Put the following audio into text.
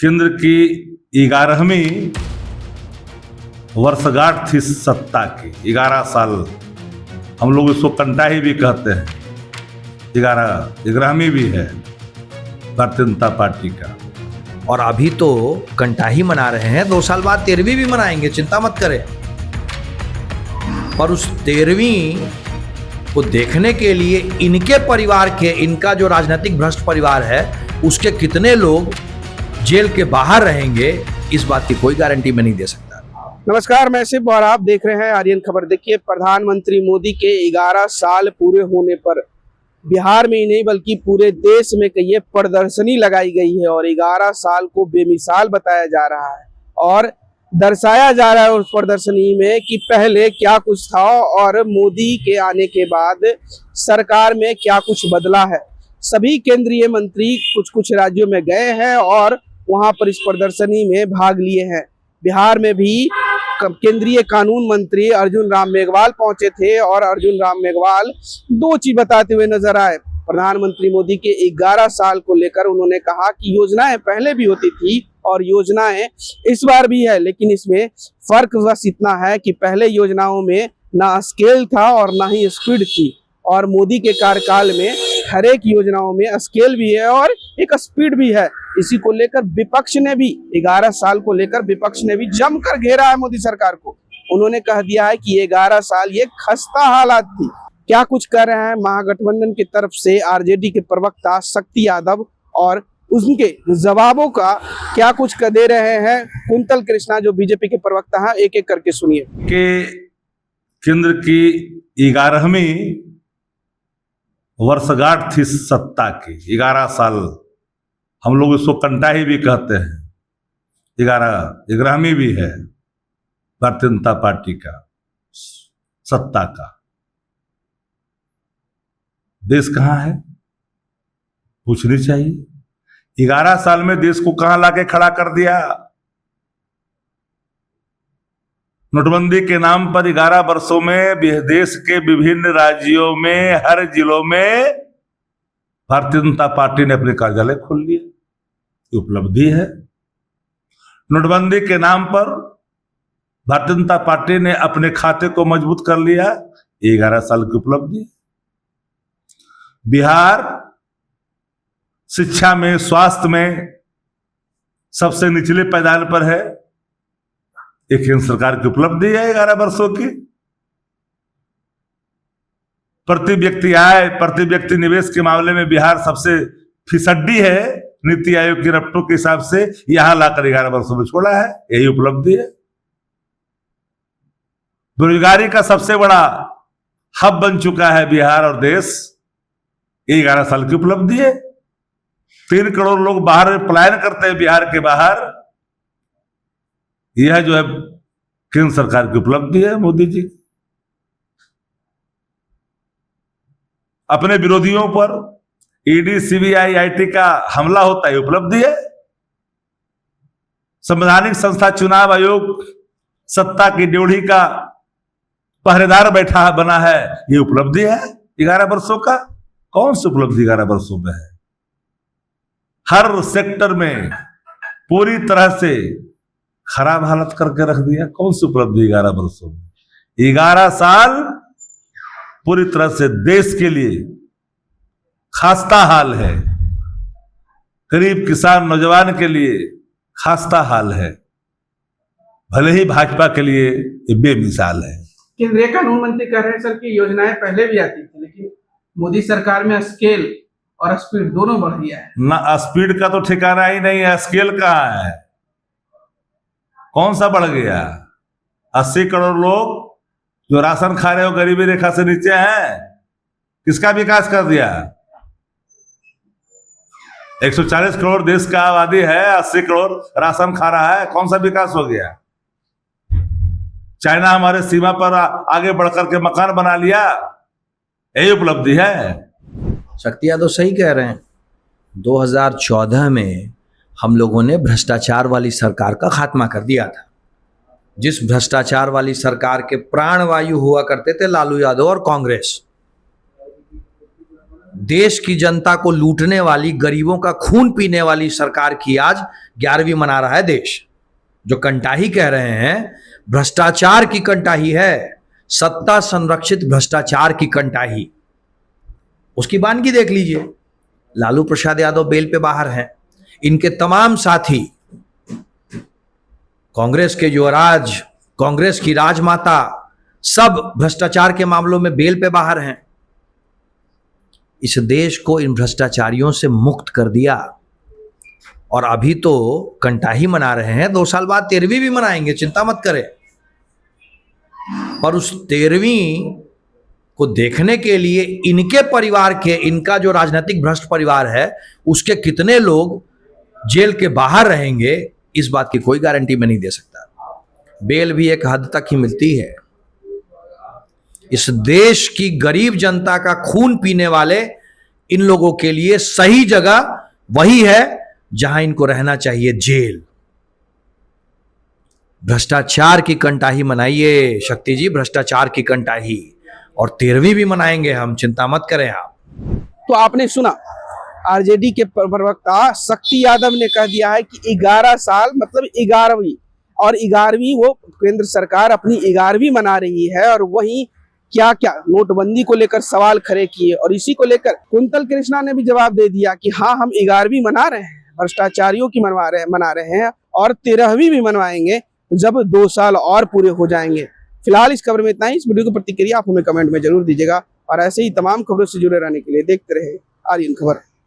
केंद्र की 11वीं वर्षगांठ थी सत्ता की। 11 साल, हम लोग इसको कंटाही भी कहते हैं। 11वीं भी है भारतीय जनता पार्टी का। और अभी तो कंटाही मना रहे हैं, 2 साल बाद 13वीं भी मनाएंगे, चिंता मत करें। पर उस 13वीं को देखने के लिए इनके परिवार के, इनका जो राजनीतिक भ्रष्ट परिवार है, उसके कितने लोग जेल के बाहर रहेंगे, इस बात की कोई गारंटी मैं नहीं दे सकता। नमस्कार, मैं शिव और आप देख रहे हैं आर्यन खबर। देखिए, प्रधानमंत्री मोदी के 11 साल पूरे होने पर बिहार में ही नहीं बल्कि पूरे देश में कहिए प्रदर्शनी लगाई गई है और 11 साल को बेमिसाल बताया जा रहा है और दर्शाया जा रहा है उस प्रदर्शनी में कि पहले क्या कुछ था और मोदी के आने के बाद सरकार में क्या कुछ बदला है। सभी केंद्रीय मंत्री कुछ कुछ राज्यों में गए हैं और वहां पर इस प्रदर्शनी में भाग लिए हैं। बिहार में भी केंद्रीय कानून मंत्री अर्जुन राम मेघवाल पहुंचे थे और अर्जुन राम मेघवाल 2 चीज बताते हुए नजर आए। प्रधानमंत्री मोदी के 11 साल को लेकर उन्होंने कहा कि योजनाएं पहले भी होती थी और योजनाएं इस बार भी है, लेकिन इसमें फर्क बस इतना है कि पहले योजनाओं में ना स्केल था और ना ही स्पीड थी, और मोदी के कार्यकाल में हर एक योजनाओं में स्केल भी है और एक स्पीड भी है। इसी को लेकर विपक्ष ने भी 11 साल को लेकर विपक्ष ने भी जमकर घेरा है मोदी सरकार को। उन्होंने कह दिया है कि ये 11 साल ये खस्ता हालात थी। क्या कुछ कर रहे हैं महागठबंधन की तरफ से आरजेडी के प्रवक्ता शक्ति यादव, और उनके जवाबों का क्या कुछ कर दे रहे हैं कुंतल कृष्णा जो बीजेपी के प्रवक्ता हैं, एक एक करके सुनिए। कि केंद्र की 11वीं वर्षगांठ थी सत्ता की। 11 साल, हम लोग इसको कंटाही भी कहते हैं। 11वीं भी है भारतीय जनता पार्टी का सत्ता का। देश कहाँ है पूछनी चाहिए। 11 साल में देश को कहां लाके खड़ा कर दिया। नोटबंदी के नाम पर 11 वर्षों में देश के विभिन्न राज्यों में हर जिलों में भारतीय जनता पार्टी ने अपने कार्यालय खोल लिए। ये उपलब्धि है। नोटबंदी के नाम पर भारतीय जनता पार्टी ने अपने खाते को मजबूत कर लिया। 11 साल की उपलब्धि। बिहार शिक्षा में, स्वास्थ्य में सबसे निचले पायदान पर है। एक केंद्र सरकार की उपलब्धि है 11 वर्षों की। प्रति व्यक्ति आय, प्रति व्यक्ति निवेश के मामले में बिहार सबसे फिसड्डी है नीति आयोग की रफ्तों के हिसाब से। यहां लाकर 11 वर्षों में छोड़ा है, यही उपलब्धि है। बेरोजगारी का सबसे बड़ा हब बन चुका है बिहार और देश। 11 साल की उपलब्धि है। 3 करोड़ लोग बाहर पलायन करते हैं बिहार के बाहर। यह जो है केंद्र सरकार की उपलब्धि है मोदी जी। अपने विरोधियों पर ईडी, सीबीआई, आईटी का हमला होता है, उपलब्धि है। संवैधानिक संस्था चुनाव आयोग सत्ता की ड्योढ़ी का पहरेदार बैठा बना है, ये उपलब्धि है 11 वर्षों का। कौन सी उपलब्धि 11 वर्षों में है? हर सेक्टर में पूरी तरह से खराब हालत करके रख दिया। कौन सी उपलब्धि 11 वर्षों में? 11 साल पूरी तरह से देश के लिए खास्ता हाल है। गरीब किसान नौजवान के लिए खास्ता हाल है। भले ही भाजपा के लिए ये बेमिसाल है। केंद्रीय कानून मंत्री कह रहे हैं सर कि योजनाएं पहले भी आती थी, लेकिन मोदी सरकार में स्केल और स्पीड दोनों बढ़ गया है। ना स्पीड का तो ठिकाना ही नहीं है, स्केल कहाँ है? कौन सा बढ़ गया? 80 करोड़ लोग जो राशन खा रहे हो गरीबी रेखा से नीचे हैं, किसका विकास कर दिया? 140 करोड़ देश का आबादी है, 80 करोड़ राशन खा रहा है, कौन सा विकास हो गया? चाइना हमारे सीमा पर आगे बढ़कर के मकान बना लिया, यही उपलब्धि है। शक्ति यादव सही कह रहे हैं। 2014 में हम लोगों ने भ्रष्टाचार वाली सरकार का खात्मा कर दिया था। जिस भ्रष्टाचार वाली सरकार के प्राणवायु हुआ करते थे लालू यादव और कांग्रेस, देश की जनता को लूटने वाली, गरीबों का खून पीने वाली सरकार की आज 11वीं मना रहा है देश। जो कंटाही कह रहे हैं, भ्रष्टाचार की कंटाही है, सत्ता संरक्षित भ्रष्टाचार की कंटाही। उसकी बानगी देख लीजिए। लालू प्रसाद यादव बेल पे बाहर हैं, इनके तमाम साथी, कांग्रेस के युवराज, कांग्रेस की राजमाता, सब भ्रष्टाचार के मामलों में बेल पे बाहर हैं। इस देश को इन भ्रष्टाचारियों से मुक्त कर दिया और अभी तो कंटाही मना रहे हैं, 2 साल बाद 13वीं भी मनाएंगे, चिंता मत करें। पर उस 13वीं को देखने के लिए इनके परिवार के, इनका जो राजनीतिक भ्रष्ट परिवार है, उसके कितने लोग जेल के बाहर रहेंगे, इस बात की कोई गारंटी मैं नहीं दे सकता। बेल भी एक हद तक ही मिलती है। इस देश की गरीब जनता का खून पीने वाले इन लोगों के लिए सही जगह वही है जहां इनको रहना चाहिए, जेल। भ्रष्टाचार की कंटाही मनाइए शक्ति जी, भ्रष्टाचार की कंटाही, और 13वीं भी मनाएंगे हम, चिंता मत करें आप। तो आपने सुना, आरजेडी के प्रवक्ता शक्ति यादव ने कह दिया है कि 11 साल मतलब 11वीं, और 11वीं वो केंद्र सरकार अपनी 11वीं मना रही है। और वहीं क्या क्या नोटबंदी को लेकर सवाल खड़े किए, और इसी को लेकर कुंतल कृष्णा ने भी जवाब दे दिया कि हाँ, हम 11वीं मना रहे हैं, भ्रष्टाचारियों की मना रहे हैं, और 13वीं भी मनवाएंगे जब 2 साल और पूरे हो जाएंगे। फिलहाल इस खबर में इतना ही। इस वीडियो की प्रतिक्रिया आप हमें कमेंट में जरूर दीजिएगा, और ऐसे ही तमाम खबरों से जुड़े रहने के लिए देखते रहे आर्यन खबर।